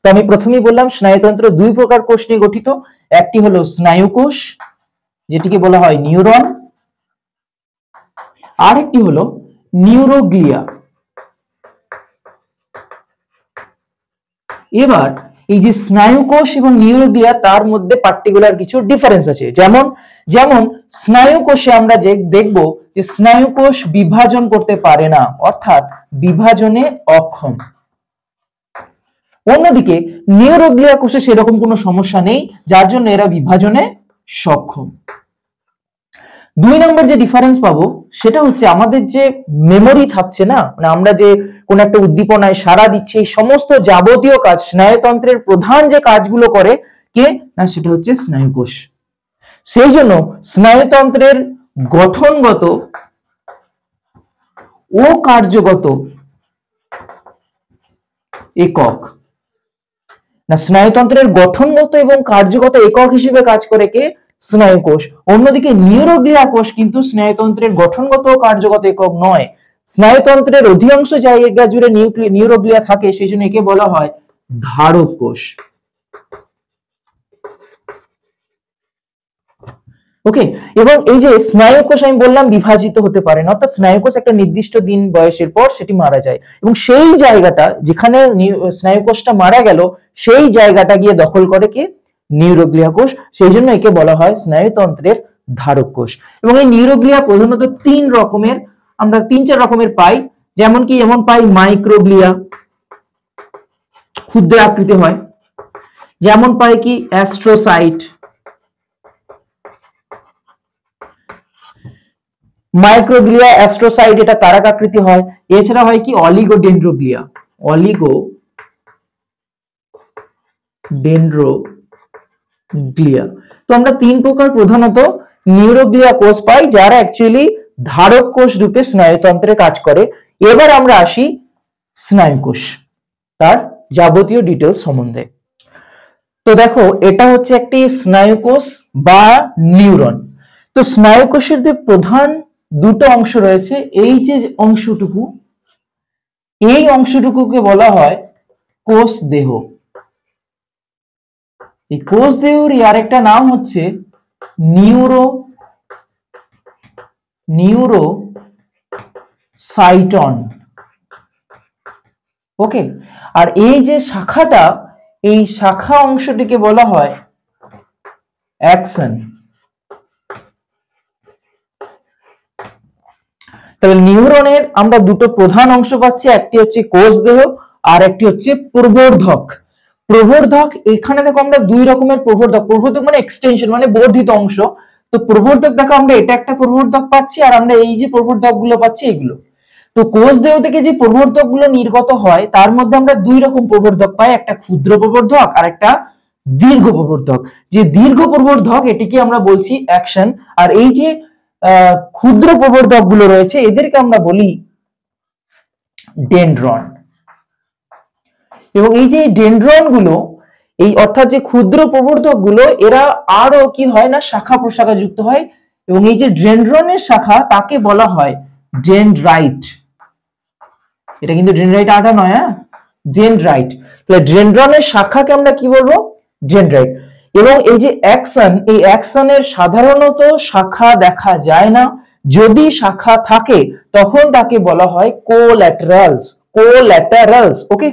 তো আমি প্রথমেই বললাম স্নায়ুতন্ত্র দুই প্রকার কোষ নিয়ে গঠিত, একটি হলো স্নায়ু কোষ যেটিকে বলা হয় নিউরন, আর একটি হলো নিউরোগ্লিয়া। এবার এই যে স্নায়ু কোষ এবং নিউরোগ্লিয়া তার মধ্যে পার্টিকুলার কিছু ডিফারেন্স আছে। যেমন যেমন স্নায়ু কোষে আমরা যে দেখব যে স্নায়ু কোষ বিভাজন করতে পারে না, অর্থাৎ বিভাজনে অক্ষম। অন্যদিকে নিউরোগ্লিয়া কোষে সেরকম কোনো সমস্যা নেই, যার জন্য এরা বিভাজনে সক্ষম। দুই নম্বর যে ডিফারেন্স পাবো সেটা হচ্ছে আমাদের যে মেমোরি থাকছে না, মানে আমরা যে কোন একটা উদ্দীপনায় সাড়া দিচ্ছি, এই সমস্ত যাবতীয় কাজ স্নায়ুতন্ত্রের প্রধান যে কাজগুলো করে কে না, সেটা হচ্ছে স্নায়ু কোষ। সেই জন্য স্নায়ুতন্ত্রের গঠনগত ও কার্যগত একক না, স্নায়ুতন্ত্রের গঠনগত এবং কার্যগত একক হিসেবে কাজ করে কে, স্নায়ু কোষ। অন্যদিকে নিউরোগ্লিয়া কোষ কিন্তু স্নায়ুতন্ত্রের গঠনগত ও কার্যগত একক নয়। স্নায়ুতন্ত্রের অধিকাংশ জায়গা জুড়ে নিউরোগ্লিয়া থাকে, সেই জন্য একে বলা হয় ধারক কোষ। ওকে, এবং এই যে স্নায়ু কোষ আমি বললাম বিভাজিত হতে পারে না, অর্থাৎ স্নায়ু কোষ একটা নির্দিষ্ট দিন বয়সের পর সেটি মারা যায়, এবং সেই জায়গাটা যেখানে স্নায়ু কোষটা মারা গেল সেই জায়গাটা গিয়ে দখল করে কে, নিউরোগ্লিয়া কোষ। সেই জন্য একে বলা হয় স্নায়ুতন্ত্রের ধারক কোষ। এবং এই নিউরোগ্লিয়া প্রধানত আমরা তিন চার রকমের পাই। যেমন পাই মাইক্রোগ্লিয়া, ক্ষুদ্র আকৃতি হয়। যেমন পাই কি অ্যাস্ট্রোসাইট, মাইক্রোগ্লিয়া, অ্যাস্ট্রোসাইট এটা তারক আকৃতি হয়। এছাড়া হয় কি অলিগোডেন্ড্রোগ্লিয়া, অলিগোডেন্ড্রোগ্লিয়া। তো আমরা তিন প্রকার প্রধানত নিউরোগ্লিয়া কোষ পাই, যারা অ্যাকচুয়ালি ধারক কোষ রূপে স্নায়ুতন্ত্রে কাজ করে। এবার আমরা আসি স্নায়ু কোষ, তার যাবতীয় ডিটেলস সম্বন্ধে। তো দেখো, এটা হচ্ছে একটি স্নায়ু কোষ বা নিউরন। তো স্নায়ু কোষের যে প্রধান দুটো অংশ রয়েছে, এই যে অংশটুকু, এই অংশটুকুকে বলা হয় কোষ দেহ। এই কোষ দেহের আরেকটা নাম হচ্ছে নিউরোসাইটন। ওকে, আর এই যে শাখাটা, এই শাখা অংশটিকে বলা হয় অ্যাক্সন। তাহলে নিউরনের আমরা দুটো প্রধান অংশ পাচ্ছি, একটি হচ্ছে কোষ দেহ আর একটি হচ্ছে প্রবর্ধক। প্রবর্ধক, এখানে দেখো আমরা দুই রকমের প্রবর্ধক মানে এক্সটেনশন, মানে বর্ধিত অংশ। তো প্রবর্ধক দেখো আমরা এটা একটা প্রবর্ধক পাচ্ছি, আর আমরা এই যে প্রবর্ধক গুলো পাচ্ছি এগুলো। তো কোষ দেহ থেকে যে প্রবর্ধক গুলো নির্গত হয় তার মধ্যে আমরা দুই রকম প্রবর্ধক পাই, একটা ক্ষুদ্র প্রবর্ধক আর একটা দীর্ঘ প্রবর্ধক। যে দীর্ঘ প্রবর্ধক এটিকে আমরা বলছি অ্যাকশন, আর এই যে ক্ষুদ্র প্রবর্ধক গুলো রয়েছে এদেরকে আমরা বলি ডেনড্রন। এবং এই যে ডেনড্রন গুলো, এই অর্থাৎ যে ক্ষুদ্র প্রবর্ধক গুলো, এরা আরো কি হয় না, শাখা প্রশাখা যুক্ত হয়। এবং এই যে ডেনড্রনের শাখা তাকে বলা হয় ডেনড্রাইট। এটা কিন্তু ডেনড্রাইট আটা নয়, হ্যাঁ, ডেনড্রাইট। তাহলে ডেনড্রনের শাখাকে আমরা কি বলবো, ডেনড্রাইট। এবং এই যে অ্যাকশন, এই অ্যাকশনের সাধারণত শাখা দেখা যায় না, যদি শাখা থাকে তখন তাকে বলা হয় কোল্যাটারালস। ওকে,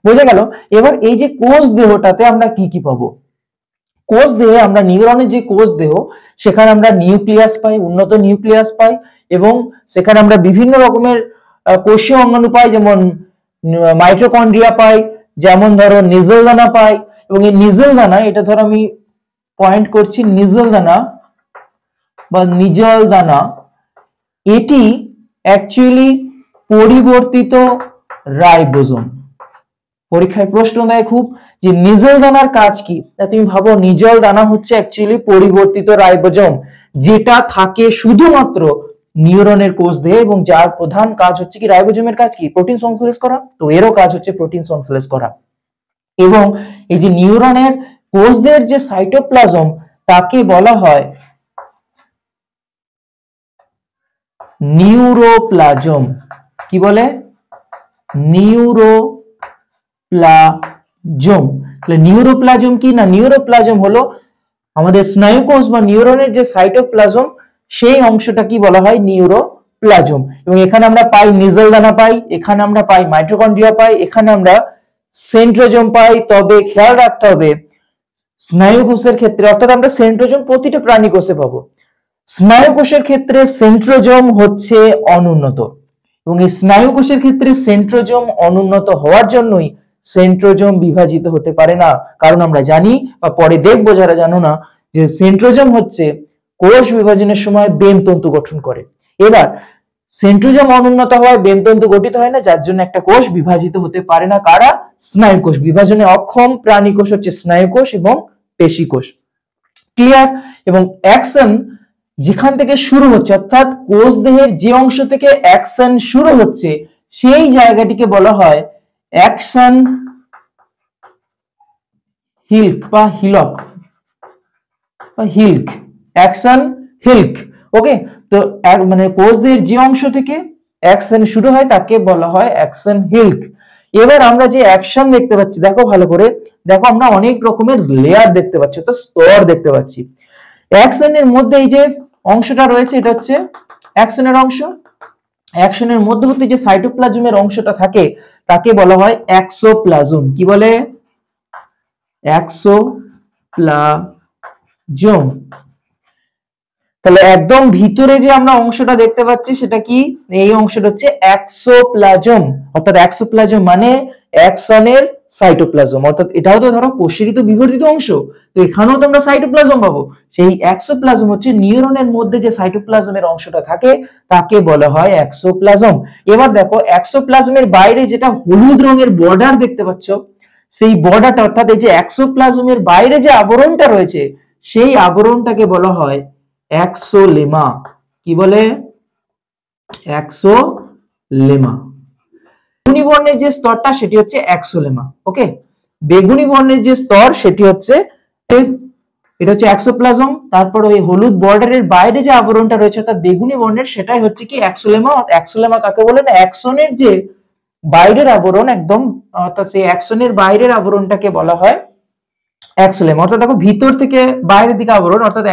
বোঝা গেল। এবার এই যে কোষ দেহটাতে আমরা কি কি পাবো, কোষ দেহে আমরা নিউরনের যে কোষ দেহ, সেখানে আমরা নিউক্লিয়াস পাই, উন্নত নিউক্লিয়াস পাই, এবং সেখানে আমরা বিভিন্ন রকমের কোষীয় অঙ্গাণু পাই, যেমন মাইটোকন্ড্রিয়া পাই, যেমন ধরো নিজেল দানা পাই। এবং এই নিজেল দানা, এটা ধরো আমি পয়েন্ট করছি, নিজেল দানা বা নিজল দানা, এটি অ্যাকচুয়ালি পরিবর্তিত রাইবোজোম। পরীক্ষায় প্রশ্ন দেয় খুব, যে নিজেল দানার কাজ কি। তুমি ভাবো, নিজল দানা হচ্ছে অ্যাকচুয়ালি পরিবর্তিত রাইবোজোম, যেটা থাকে শুধুমাত্র নিউরনের কোষ দেহে, এবং যার প্রধান কাজ হচ্ছে কি, রাইবোজোমের কাজ কি, প্রোটিন সংশ্লেষ করা। তো এরও কাজ হচ্ছে প্রোটিন সংশ্লেষ করা। এবং এই যে নিউরনের কোষ দেহের যে সাইটোপ্লাজম, তাকে বলা হয় নিউরোপ্লাজম। কি বলে, নিউরোপ্লাজম। নিউরোপ্লাজম কি না, নিউরোপ্লাজম হলো আমাদের স্নায়ুকোষ বা নিউরনের যে সাইটোপ্লাজম সেই অংশটা কি বলা হয় নিউরোপ্লাজম। এবং এখানে আমরা পাই নিজেল দানা পাই, এখানে আমরা পাই মাইটোকন্ড্রিয়া পাই, এখানে আমরা সেন্ট্রোজোম পাই। তবে খেয়াল রাখতে হবে স্নায়ু কোষের ক্ষেত্রে, অর্থাৎ আমরা সেন্ট্রোজোম প্রতিটা প্রাণী কোষে পাবো, স্নায়ু কোষের ক্ষেত্রে সেন্ট্রোজোম হচ্ছে অনুন্নত। এবং এই স্নায়ু কোষের ক্ষেত্রে সেন্ট্রোজোম অনুন্নত হওয়ার জন্যই সেন্ট্রোজোম বিভাজিত হতে পারে না। কারণ আমরা জানি বা পরে দেখবো যারা জানো না, যে সেন্ট্রোজোম হচ্ছে কোষ বিভাজনের সময় বেমতন্তু গঠন করে। এবার সেন্ট্রোজোম অনুন্নত হওয়ায় বেমতন্তু গঠিত হয় না, যার জন্য একটা কোষ বিভাজিত হতে পারে না। কারা? স্নায়ু কোষ। বিভাজনে অক্ষম প্রাণী কোষ হচ্ছে স্নায়ু কোষ এবং পেশি কোষ। ক্লিয়ার? এবং অ্যাকশন যেখান থেকে শুরু হচ্ছে, অর্থাৎ কোষ দেহের যে অংশ থেকে অ্যাকশন শুরু হচ্ছে সেই জায়গাটিকে বলা হয় অ্যাকশন হিল্ক বা হিলক বা হিল্ক, অ্যাকশন হিল্ক। ওকে, তো মানে কোষ দেহের যে অংশ থেকে অ্যাকশন শুরু হয় তাকে বলা হয় অ্যাকশন হিল্ক। এবার আমরা যে অ্যাকশন দেখতে পাচ্ছি, দেখো ভালো করে দেখো, আমরা অনেক রকমের লেয়ার দেখতে পাচ্ছি, তো স্তর দেখতে পাচ্ছি। অ্যাকশনের মধ্যে এই যে অংশটা রয়েছে এটা হচ্ছে অ্যাকশনের অংশ। অ্যাকশনের মধ্যবর্তী যে সাইটোপ্লাজমের অংশটা থাকে তাকে বলা হয় এক্সোপ্লাজম। কি বলে? এক্সোপ্লাজম। তাহলে একদম ভিতরে যে আমরা অংশটা দেখতে পাচ্ছি সেটা কি? এই অংশটা হচ্ছে এক্সোপ্লাজম। অর্থাৎ এক্সোপ্লাজম মানে অ্যাকশনের সাইটোপ্লাজম, অর্থাৎ এটাও তো ধরো কোষেরই তো বিবর্ধিত অংশ, তো এখানেও তো আমরা সাইটোপ্লাজম পাবো। সেই এক্সোপ্লাজম হচ্ছে নিউরনের মধ্যে যে সাইটোপ্লাজমের অংশটা থাকে তাকে বলা হয় এক্সোপ্লাজম। এবার দেখো এক্সোপ্লাজমের বাইরে যেটা হলুদ রঙের বর্ডার দেখতে পাচ্ছ, সেই বর্ডারটা অর্থাৎ এই যে এক্সোপ্লাজমের বাইরে যে আবরণটা রয়েছে সেই আবরণটাকে বলা হয় এক্সোলেমা। কি বলে? এক্সোলেমা। বেগুনি বর্ণের যে স্তরটা সেটি হচ্ছে এক্সোলেমা। ওকে, বেগুনি বর্ণের যে স্তর সেটি হচ্ছে, এটা হচ্ছে এক্সোপ্লাজম। তারপর ওই হলুদ বর্ডারের বাইরে যে আবরণটা রয়েছে অর্থাৎ বেগুনি বর্ণের, সেটাই হচ্ছে কি এক্সোলেমা। এক্সোলেমা কাকে বলে না, অ্যাকশনের যে বাইরের আবরণ একদম, অর্থাৎ সেই অ্যাকশনের বাইরের আবরণটাকে বলা হয় এক্সোলেমা। অর্থাৎ দেখো ভিতর থেকে বাইরের দিকে আবরণ, অর্থাৎ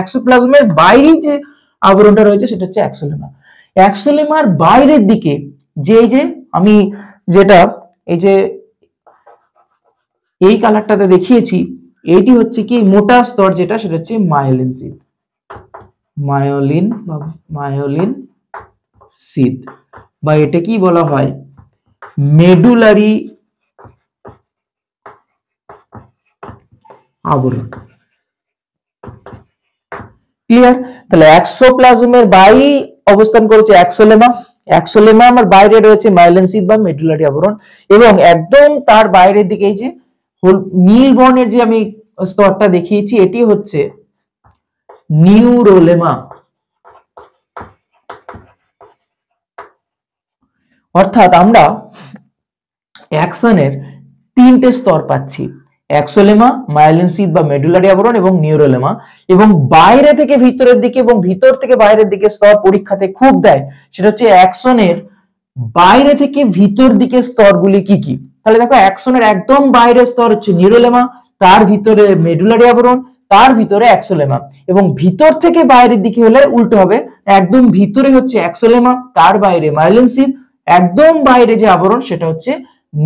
এক্সোপ্লাজমের বাইরে যে আবরণটা রয়েছে সেটা হচ্ছে এক্সোলেমা। এক্সোলেমার বাইরের দিকে যে আমি যেটা এই যে এই কালারটাতে দেখিয়েছি, এইটি হচ্ছে কি মোটা স্তর যেটা, সেটা হচ্ছে মায়োলিন সিদ। মায়োলিন সিদ বা এটা কি বলা হয় মেডুলারি আবরণ। ক্লিয়ার? তাহলে এক্সোপ্লাজমের বাইরে অবস্থান করেছে এক্সোলেমা, এক্সোলেমার বাইরে রয়েছে মায়োলিন সিদ বা মেডুলারি আবরণ, এবং একদম তার বাইরের দিকে এই যে নীল বর্ণের যে আমি স্তরটা দেখিয়েছি এটি হচ্ছে নিউরোলেমা। অর্থাৎ আমরা অ্যাকশনের তিনটে স্তর পাচ্ছি, এক্সোলেমা, মায়োলিন সিদ বা মেডুলারি আবরণ এবং নিউরোলেমা। এবং বাইরে থেকে ভিতরের দিকে এবং ভিতর থেকে বাইরের দিকে স্তর পরীক্ষাতে খুব দেয়, সেটা হচ্ছে অ্যাকশনের বাইরে থেকে ভিতর দিকে স্তরগুলি কি কি। তাহলে দেখো অ্যাকশনের একদম বাইরের স্তর হচ্ছে নিউরোলেমা, তার ভিতরে মেডুলারি আবরণ, তার ভিতরে এক্সোলেমা। এবং ভিতর থেকে বাইরের দিকে হলে উল্টো হবে, একদম ভিতরে হচ্ছে এক্সোলেমা, তার বাইরে মায়োলিন সিদ, একদম বাইরে যে আবরণ সেটা হচ্ছে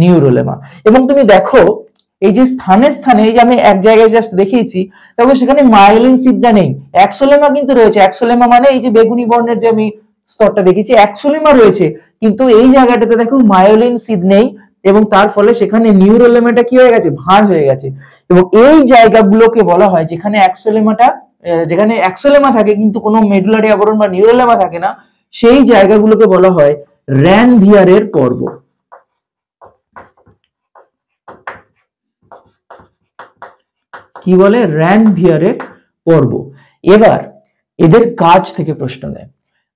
নিউরোলেমা। এবং তুমি দেখো এই যে স্থানে স্থানে, এই যে আমি এক জায়গায় জাস্ট দেখিয়েছি, দেখো সেখানে মায়োলিন সিদটা নেই, এক্সোলেমা কিন্তু রয়েছে। এক্সোলেমা মানে এই যে বেগুনি বর্ণের যে আমি স্তরটা দেখেছি, এক্সোলেমা রয়েছে, কিন্তু এই জায়গাটাতে দেখো মায়োলিন সিদ নেই, এবং তার ফলে সেখানে নিউরোলেমাটা কি হয়ে গেছে, ভাঁজ হয়ে গেছে। এবং এই জায়গাগুলোকে বলা হয় যেখানে এক্সোলেমা থাকে কিন্তু কোনো মেডুলারি আবরণ বা নিউরোলেমা থাকে না, সেই জায়গাগুলোকে বলা হয় র্যানভিয়ারের পর্ব। কি বলে? র্যানভিয়ারের পর্ব। এবার এদের কাজ থেকে প্রশ্ন দেয়।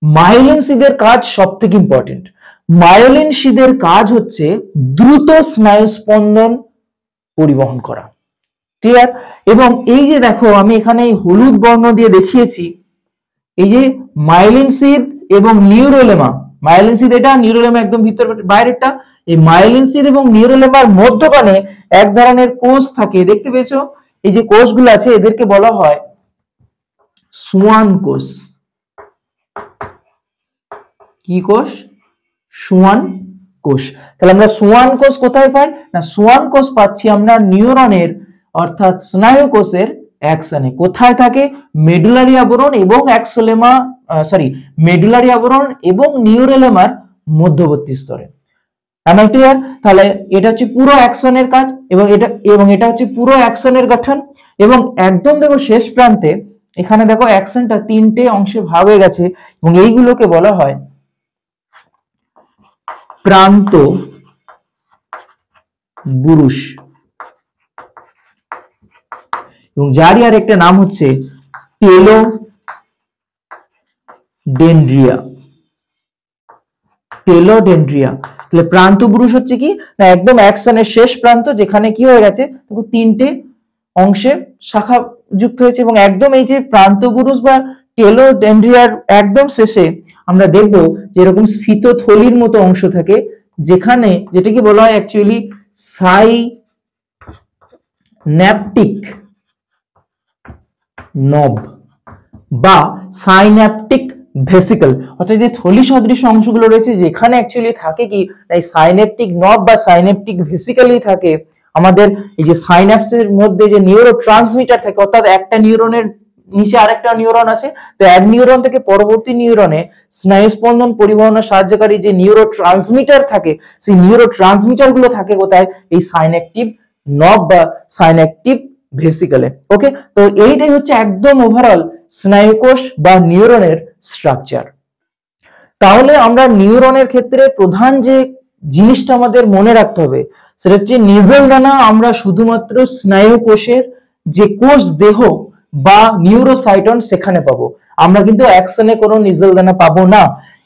মায়োলিন সিদের কাজ সবথেকে ইম্পর্টেন্ট। মায়োলিন সিদের কাজ হচ্ছে দ্রুত স্নায়ু স্পন্দন পরিবহন করা। ক্লিয়ার? এবং এই যে দেখো আমি এখানে হলুদ বর্ণ দিয়ে দেখিয়েছি, এই যে মায়োলিন সিদ এবং নিউরোলেমা, মায়োলিন সিদ এটা, নিউরোলেমা একদম ভিতর বাইরেরটা, এই মাইলিন শিথ এবং নিউরোলেমার মধ্যখানে এক ধরনের কোষ থাকে, দেখতে পেয়েছো? এই যে কোষগুলো আছে এদেরকে বলা হয় সোয়ান কোষ। কি কোষ? সোয়ান কোষ। তাহলে আমরা সোয়ান কোষ কোথায় পাই? না, সোয়ান কোষ পাচ্ছি আমরা নিউরনের অর্থাৎ স্নায়ু কোষের অ্যাকশনে। কোথায় থাকে? মেডুলারি আবরণ এবং অ্যাক্সোলেমা, মেডুলারি আবরণ এবং নিউরোলেমার মধ্যবর্তী স্তরে। আমার ক্লিয়ার? তাহলে এটা হচ্ছে পুরো অ্যাকশনের কাজ এবং এটা হচ্ছে পুরো অ্যাকশনের গঠন। এবং একদম দেখো শেষ প্রান্তে এখানে দেখো অ্যাকশনটা তিনটে অংশে ভাগ হয়ে গেছে এবং এইগুলোকে বলা হয় প্রান্ত বুরুষ এবং যারই আর একটা নাম হচ্ছে টেলোডেন্ড্রিয়া। তাহলে প্রান্ত বুরুষ হচ্ছে কি না, একদম অ্যাকশনের শেষ প্রান্ত যেখানে কি হয়ে গেছে তিনটে অংশে শাখা যুক্ত হয়েছে এবং একদম এই যে প্রান্ত বুরুষ বা টেলোডেন্ড্রিয়ার একদম শেষে আমরা দেখবো যে এরকম স্ফীত থলির মতো অংশ থাকে যেখানে, যেটাকে বলা হয় অ্যাকচুয়ালি সাইন্যাপটিক নব বা সাইন্যাপটিক ভেসিকল, অর্থাৎ যে থলি সদৃশ অংশগুলো রয়েছে যেখানে অ্যাকচুয়ালি থাকে কি এই সাইন্যাপটিক নব বা সাইন্যাপটিক ভেসিকলই থাকে আমাদের এই যে সাইন্যাপসের মধ্যে যে নিউরো ট্রান্সমিটার থাকে, অর্থাৎ একটা নিউরনের নিচে আরেকটা নিউরন আছে, তো এক নিউরন থেকে পরবর্তী নিউরনে স্নায়ুস্পন্দন পরিবহনের সাহায্যকারী যে নিউরো ট্রান্সমিটার থাকে, সেই নিউরো ট্রান্সমিটার গুলো থাকে কোথায়? এই সাইন্যাপটিক নব বা সাইন্যাপটিক ভেসিকলে। ওকে, তো এইটাই হচ্ছে একদম ওভারঅল স্নায়ুকোষ বা নিউরনের স্ট্রাকচার। তাহলে আমরা নিউরনের ক্ষেত্রে প্রধান যে জিনিসটা আমাদের মনে রাখতে হবে সেটা হচ্ছে নিজেল দানা আমরা শুধুমাত্র স্নায়ুকোষের যে কোষ দেহ বা নিউরোসাইটন সেখানে পাবো, আমরা কিন্তু অ্যাকশনে কোনো নিজেল দানা পাবো না।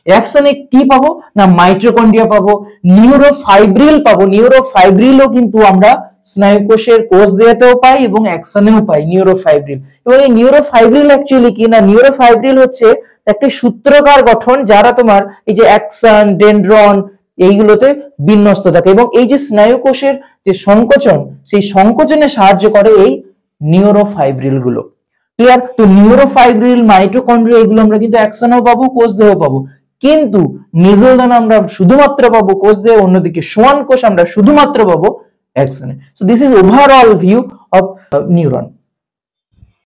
অ্যাকশনে কি পাবো না, মাইটোকন্ড্রিয়া পাবো, নিউরোফাইব্রিল পাবো। নিউরোফাইব্রিলও কিন্তু আমরা স্নায়ুকোষের কোষ দেহতেও পাই এবং অ্যাকশনেও পাই নিউরোফাইব্রিল। এবং এই নিউরোফাইব্রিল অ্যাকচুয়ালি কি না, নিউরোফাইব্রিল হচ্ছে একটা সূত্রকার গঠন যারা তোমার এই যে অ্যাকশন, ডেনড্রন এইগুলোতে বিন্যস্ত থাকে এবং এই যে স্নায়ুকোষের যে সংকোচন, সেই সংকোচনে সাহায্য করে এই নিউরোফাইব্রিল গুলো। ক্লিয়ার? তো নিউরোফাইব্রিল, মাইটোকন্ড্রিয়া এগুলো আমরা কিন্তু অ্যাকশনেও পাবো, কোষ দেহ পাবো, কিন্তু নিজেল দানা আমরা শুধুমাত্র পাবো কোষ দেহ, অন্যদিকে সোয়ান কোষ আমরা শুধুমাত্র পাবো অ্যাকশনে। So this is overall view of neuron.